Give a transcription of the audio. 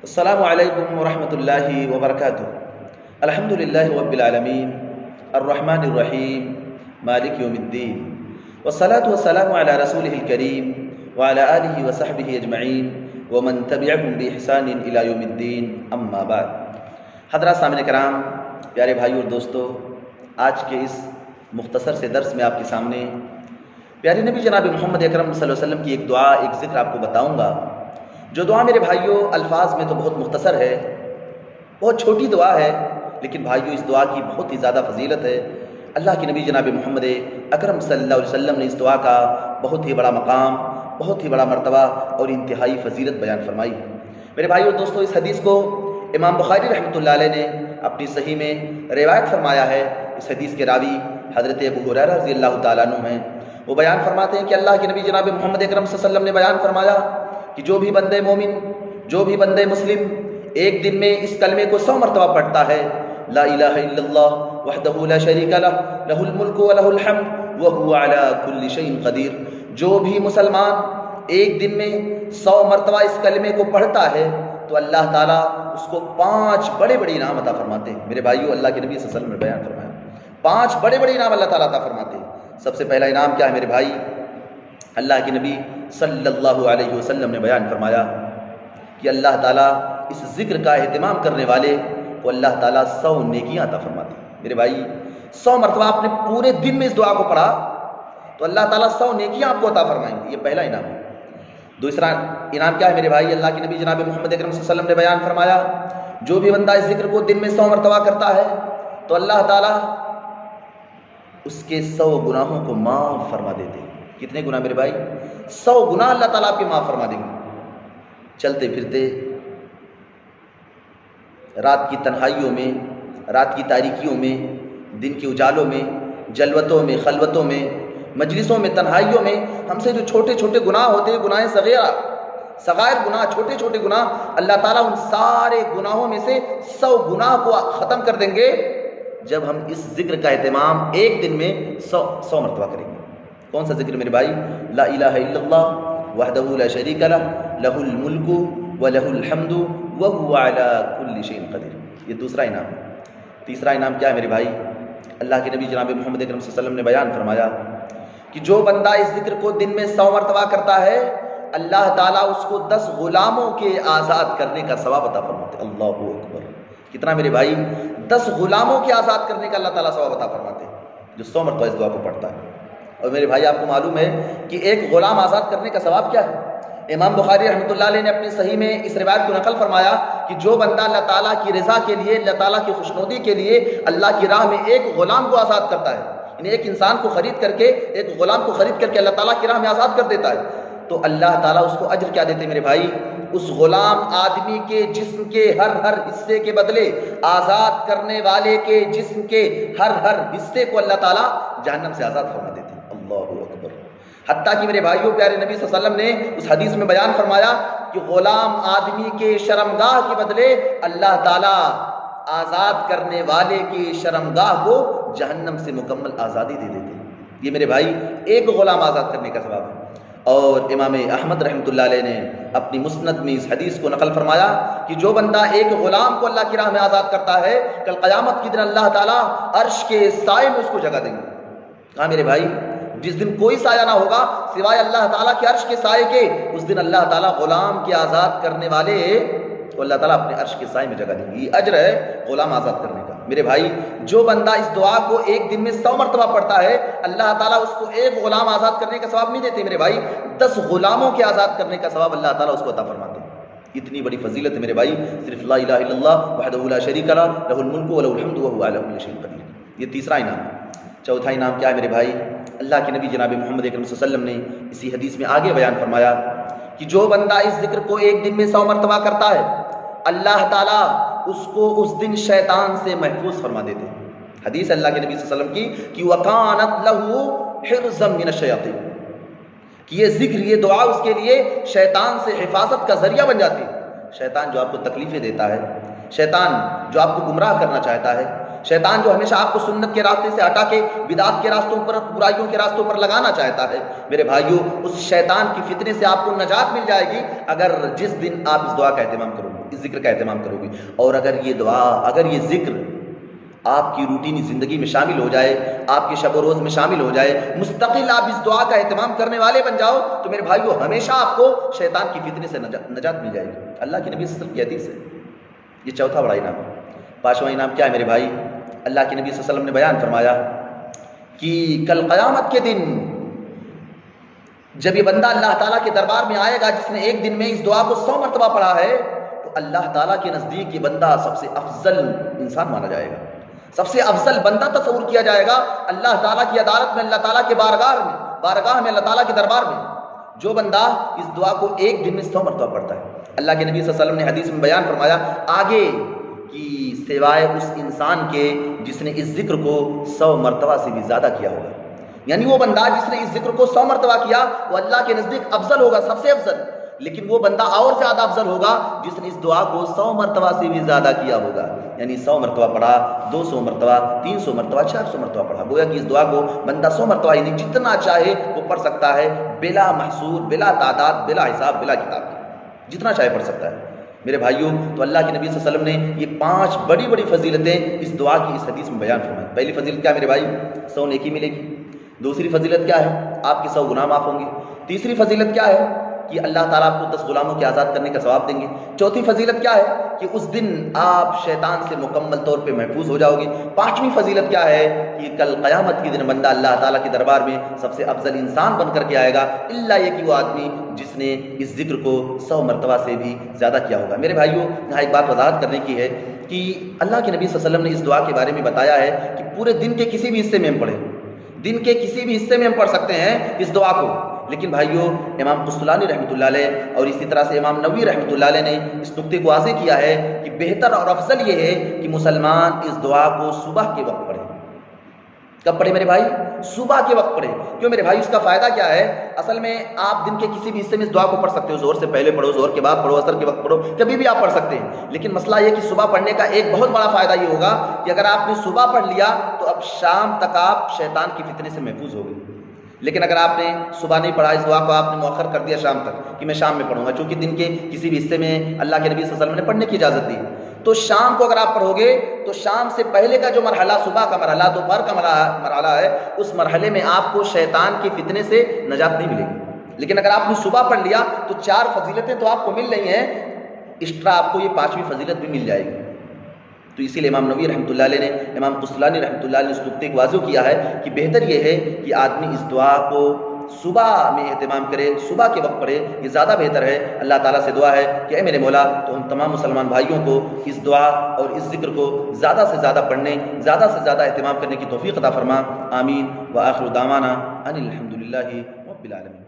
السلام علیکم ورحمۃ اللہ وبرکاتہ۔ الحمد للہ رب العالمین الرحمن الرحیم مالک یوم الدین والصلاة والسلام علی رسولہ الکریم وعلی آلہ وصحبہ اجمعین ومن تبعہم بإحسان الی یوم الدین، اما بعد۔ حضرات سامعین کرام، پیارے بھائیو اور دوستو، آج کے اس مختصر سے درس میں آپ کے سامنے پیارے نبی جناب محمد اکرم صلی اللہ علیہ وسلم کی ایک دعا، ایک ذکر آپ کو بتاؤں گا، جو دعا میرے بھائیوں الفاظ میں تو بہت مختصر ہے، بہت چھوٹی دعا ہے، لیکن بھائیوں اس دعا کی بہت ہی زیادہ فضیلت ہے۔ اللہ کے نبی جناب محمد اکرم صلی اللہ علیہ وسلم نے اس دعا کا بہت ہی بڑا مقام، بہت ہی بڑا مرتبہ اور انتہائی فضیلت بیان فرمائی۔ میرے بھائیوں اور دوستو، اس حدیث کو امام بخاری رحمۃ اللہ علیہ نے اپنی صحیح میں روایت فرمایا ہے۔ اس حدیث کے راوی حضرت ابو ہریرہ رضی اللہ تعالیٰ عنہ ہیں۔ وہ بیان فرماتے ہیں کہ اللہ کے نبی جناب محمد اکرم صلی اللہ علیہ وسلم نے بیان فرمایا کہ جو بھی بندے مومن، جو بھی بندے مسلم ایک دن میں اس کلمے کو 100 مرتبہ پڑھتا ہے، لا الہ الا اللہ وحدہ لا شریک لہ لہ الملک ولہ الحمد وہو علی کل شیء قدیر، جو بھی مسلمان ایک دن میں 100 مرتبہ اس کلمے کو پڑھتا ہے تو اللہ تعالیٰ اس کو 5 بڑے بڑے انعام عطا فرماتے ہیں۔ میرے بھائیو، اللہ کے نبی صلی اللہ علیہ وسلم نے بیان فرمایا 5 بڑے بڑے انعام اللہ تعالیٰ عطا فرماتے ہیں۔ سب سے پہلا انعام کیا ہے میرے بھائی؟ اللہ کے نبی صلی اللہ علیہ وسلم نے بیان فرمایا کہ اللہ تعالیٰ اس ذکر کا اہتمام کرنے والے کو اللہ تعالیٰ 100 نیکیاں عطا فرماتے ہیں۔ میرے بھائی، 100 مرتبہ آپ نے پورے دن میں اس دعا کو پڑھا تو اللہ تعالیٰ 100 نیکیاں آپ کو عطا فرمائیں گے۔ یہ پہلا انعام ہے۔ دوسرا انعام کیا ہے میرے بھائی؟ اللہ کے نبی جناب محمد اکرم صلی اللہ علیہ وسلم نے بیان فرمایا جو بھی بندہ اس ذکر کو دن میں 100 مرتبہ کرتا ہے تو اللہ تعالیٰ اس کے 100 گناہوں کو معاف فرما دیتے ہیں۔ کتنے گناہ میرے بھائی؟ 100 گناہ اللہ تعالیٰ آپ کے معاف فرما دیں گے۔ چلتے پھرتے رات کی تنہائیوں میں، رات کی تاریکیوں میں، دن کے اجالوں میں، جلوتوں میں، خلوتوں میں، مجلسوں میں، تنہائیوں میں ہم سے جو چھوٹے چھوٹے گناہ ہوتے ہیں، گناہ صغائر گناہ، چھوٹے چھوٹے گناہ، اللہ تعالیٰ ان سارے گناہوں میں سے 100 گناہ کو ختم کر دیں گے جب ہم اس ذکر کا اہتمام ایک دن میں 100 مرتبہ کریں گے۔ کون سا ذکر میرے بھائی؟ لا الہ الا اللہ وحدہ لا شریک لہ لہ الملک ولہ الحمد وہو علی کل شیء قدیر۔ یہ دوسرا انعام ہے۔ تیسرا انعام کیا ہے میرے بھائی؟ اللہ کے نبی جناب محمد اکرم صلی اللہ علیہ وسلم نے بیان فرمایا کہ جو بندہ اس ذکر کو دن میں 100 مرتبہ کرتا ہے اللہ تعالیٰ اس کو 10 غلاموں کے آزاد کرنے کا ثواب عطا فرماتے ہیں۔ اللہ اکبر! کتنا میرے بھائی؟ 10 غلاموں کے آزاد کرنے کا اللہ تعالیٰ ثواب عطا فرماتے ہیں جو 100 مرتبہ اس دعا کو پڑھتا ہے۔ اور میرے بھائی، آپ کو معلوم ہے کہ ایک غلام آزاد کرنے کا ثواب کیا ہے؟ امام بخاری رحمۃ اللہ علیہ نے اپنی صحیح میں اس روایت کو نقل فرمایا کہ جو بندہ اللہ تعالیٰ کی رضا کے لیے، اللہ تعالیٰ کی خوشنودی کے لیے اللہ کی راہ میں ایک غلام کو آزاد کرتا ہے، یعنی ایک انسان کو خرید کر کے، ایک غلام کو خرید کر کے اللہ تعالیٰ کی راہ میں آزاد کر دیتا ہے، تو اللہ تعالیٰ اس کو اجر کیا دیتے ہیں میرے بھائی؟ اس غلام آدمی کے جسم کے ہر حصے کے بدلے آزاد کرنے والے کے جسم کے ہر حصے کو اللہ تعالیٰ جہنم سے آزاد فرما دیتے ہیں۔ اللہ اکبر! حتیٰ کہ میرے بھائیوں، پیارے نبی صلی اللہ علیہ وسلم نے اس حدیث میں بیان فرمایا کہ غلام آدمی کے شرمگاہ کے بدلے اللہ تعالیٰ آزاد کرنے والے کی شرمگاہ کو جہنم سے مکمل آزادی دے دیتے ہیں۔ یہ میرے بھائی ایک غلام آزاد کرنے کا ثواب ہے۔ اور امام احمد رحمۃ اللہ علیہ نے اپنی مسند میں اس حدیث کو نقل فرمایا کہ جو بندہ ایک غلام کو اللہ کی راہ میں آزاد کرتا ہے کل قیامت کے دن اللہ تعالیٰ عرش کے سائے میں اس کو جگہ دیں گے۔ ہاں میرے بھائی، جس دن کوئی سایہ نہ ہوگا سوائے اللہ تعالیٰ کے عرش کے سائے کے، اس دن اللہ تعالیٰ غلام کے آزاد کرنے والے کو اللہ تعالیٰ اپنے عرش کے سائے میں جگہ دیں گے۔ یہ اجر ہے غلام آزاد کرنے کا۔ میرے بھائی، جو بندہ اس دعا کو ایک دن میں 100 مرتبہ پڑھتا ہے اللہ تعالیٰ اس کو ایک غلام آزاد کرنے کا ثواب نہیں دیتے میرے بھائی، 10 غلاموں کے آزاد کرنے کا ثواب اللہ تعالیٰ اس کو عطا فرماتے ہیں۔ اتنی بڑی فضیلت ہے میرے بھائی صرف لا الہ الا اللہ وحدہ لا شریک لہ لہ الملک ولہ الحمد وہو علی کل شیء قدیر۔ یہ تیسرا انعام ہے۔ چوتھا انعام کیا ہے میرے بھائی؟ اللہ کے نبی جناب محمد اکرم صلی اللہ علیہ وسلم نے اسی حدیث میں آگے بیان فرمایا کہ جو بندہ اس ذکر کو ایک دن میں 100 مرتبہ کرتا ہے اللہ تعالیٰ اس کو اس دن شیطان سے محفوظ فرما دیتے ہیں۔ حدیث اللہ کے نبی صلی اللہ علیہ وسلم کی کہ وَكَانَتْ لَهُ حِرْزًا مِّنَ الشَّيَاطِينِ، کہ یہ ذکر، یہ دعا اس کے لیے شیطان سے حفاظت کا ذریعہ بن جاتی ہے۔ شیطان جو آپ کو تکلیفیں دیتا ہے، شیطان جو آپ کو گمراہ کرنا چاہتا ہے، شیطان جو ہمیشہ آپ کو سنت کے راستے سے ہٹا کے بدعت کے راستوں پر، برائیوں کے راستوں پر لگانا چاہتا ہے، میرے بھائیوں اس شیطان کی فتنے سے آپ کو نجات مل جائے گی اگر جس دن آپ اس دعا کا اہتمام کرو گے۔ اس ذکر کا اہتمام کرو گے. اور اگر یہ دعا، اگر یہ ذکر آپ کی روٹینی زندگی میں شامل ہو جائے، آپ کے شب و روز میں شامل ہو جائے، مستقل آپ اس دعا کا اہتمام کرنے والے بن جاؤ، تو میرے بھائیو ہمیشہ آپ کو شیطان کی فتنے سے نجات مل جائے گی. اللہ کے نبی صلی اللہ علیہ وسلم کی حدیث ہے. یہ چوتھا بڑا انعام ہے. پانچواں انعام کیا ہے میرے بھائی؟ اللہ کے نبی صلی اللہ علیہ وسلم نے بیان فرمایا کہ کل قیامت کے دن جب یہ بندہ اللہ تعالیٰ کے دربار میں آئے گا جس نے ایک دن میں اس دعا کو 100 مرتبہ پڑھا ہے، تو اللہ تعالیٰ کے نزدیک یہ بندہ سب سے افضل انسان مانا جائے گا، سب سے افضل بندہ تصور کیا جائے گا اللہ تعالیٰ کی عدالت میں، اللہ تعالیٰ کے بارگاہ میں، اللہ تعالیٰ کے دربار میں. جو بندہ اس دعا کو ایک دن میں 100 مرتبہ پڑھتا ہے، اللہ کے نبی صلی اللہ علیہ وسلم نے حدیث میں بیان فرمایا آگے کہ سوائے اس انسان کے جس نے اس ذکر کو 100 مرتبہ سے بھی زیادہ کیا ہوگا. یعنی وہ بندہ جس نے اس ذکر کو 100 مرتبہ کیا وہ اللہ کے نزدیک افضل ہوگا، سب سے افضل. لیکن وہ بندہ اور زیادہ افضل ہوگا جس نے اس دعا کو 100 مرتبہ سے بھی زیادہ کیا ہوگا. یعنی 100 مرتبہ پڑھا، 200 مرتبہ، 300 مرتبہ، 400 مرتبہ پڑھا. گویا کہ اس دعا کو بندہ 100 مرتبہ ہی نہیں، جتنا چاہے وہ پڑھ سکتا ہے، بلا محصور، بلا تعداد، بلا حساب، بلا کتاب کے، جتنا چاہے پڑھ سکتا ہے. میرے بھائیوں، تو اللہ کے نبی صلی اللہ علیہ وسلم نے یہ 5 بڑی بڑی فضیلتیں اس دعا کی اس حدیث میں بیان فرمائی. پہلی فضیلت کیا میرے بھائی؟ 100 نیکی ملے گی. دوسری فضیلت کیا ہے؟ آپ کے 100 گناہ معاف ہوں گے. تیسری فضیلت کیا ہے؟ کہ اللہ تعالیٰ آپ کو 10 غلاموں کے آزاد کرنے کا ثواب دیں گے. چوتھی فضیلت کیا ہے؟ کہ اس دن آپ شیطان سے مکمل طور پہ محفوظ ہو جاؤ گے. پانچویں فضیلت کیا ہے؟ کہ کل قیامت کے دن بندہ اللہ تعالیٰ کے دربار میں سب سے افضل انسان بن کر کے آئے گا، الا یہ کہ وہ آدمی جس نے اس ذکر کو 100 مرتبہ سے بھی زیادہ کیا ہوگا. میرے بھائیوں، یہاں ایک بات وضاحت کرنے کی ہے کہ اللہ کے نبی صلی اللہ علیہ وسلم نے اس دعا کے بارے میں بتایا ہے کہ پورے دن کے کسی بھی حصے میں ہم پڑھیں، دن کے کسی بھی حصے میں ہم پڑھ سکتے ہیں اس دعا کو. لیکن بھائیو، امام قسطلانی رحمۃ اللہ علیہ اور اسی طرح سے امام نووی رحمۃ اللہ علیہ نے اس نقطے کو واضح کیا ہے کہ بہتر اور افضل یہ ہے کہ مسلمان اس دعا کو صبح کے وقت پڑھے. کب پڑھے میرے بھائی؟ صبح کے وقت پڑھے. کیوں میرے بھائی؟ اس کا فائدہ کیا ہے؟ اصل میں آپ دن کے کسی بھی حصے میں اس دعا کو پڑھ سکتے ہو. زہر سے پہلے پڑھو، زہر کے بعد پڑھو، عصر کے وقت پڑھو، کبھی بھی آپ پڑھ سکتے ہیں. لیکن مسئلہ یہ کہ صبح پڑھنے کا ایک بہت بڑا فائدہ یہ ہوگا کہ اگر آپ نے صبح پڑھ لیا تو اب شام تک آپ شیطان کی فتنے سے محفوظ ہو گئے. لیکن اگر آپ نے صبح نہیں پڑھا، اس دعا کو آپ نے مؤخر کر دیا شام تک کہ میں شام میں پڑھوں گا، چونکہ دن کے کسی بھی حصے میں اللہ کے نبی صلی اللہ علیہ وسلم نے پڑھنے کی اجازت دی، تو شام کو اگر آپ پڑھو گے تو شام سے پہلے کا جو مرحلہ، صبح کا مرحلہ، دوپہر کا مرحلہ ہے، اس مرحلے میں آپ کو شیطان کے فتنے سے نجات نہیں ملے گی. لیکن اگر آپ نے صبح پڑھ لیا تو 4 فضیلتیں تو آپ کو مل رہی ہیں، ایکسٹرا آپ کو یہ 5ویں فضیلت بھی مل جائے گی. تو اسی لیے امام نووی رحمۃ اللہ علیہ نے، امام قسطلانی رحمۃ اللہ علیہ نے اس نقطے کو واضح کیا ہے کہ بہتر یہ ہے کہ آدمی اس دعا کو صبح میں اہتمام کرے، صبح کے وقت پڑھے، یہ زیادہ بہتر ہے. اللہ تعالیٰ سے دعا ہے کہ اے میرے مولا، تو ہم تمام مسلمان بھائیوں کو اس دعا اور اس ذکر کو زیادہ سے زیادہ پڑھنے، زیادہ سے زیادہ اہتمام کرنے کی توفیق عطا فرما. آمین. وآخر دعوانا ان الحمد للہ رب العالمین.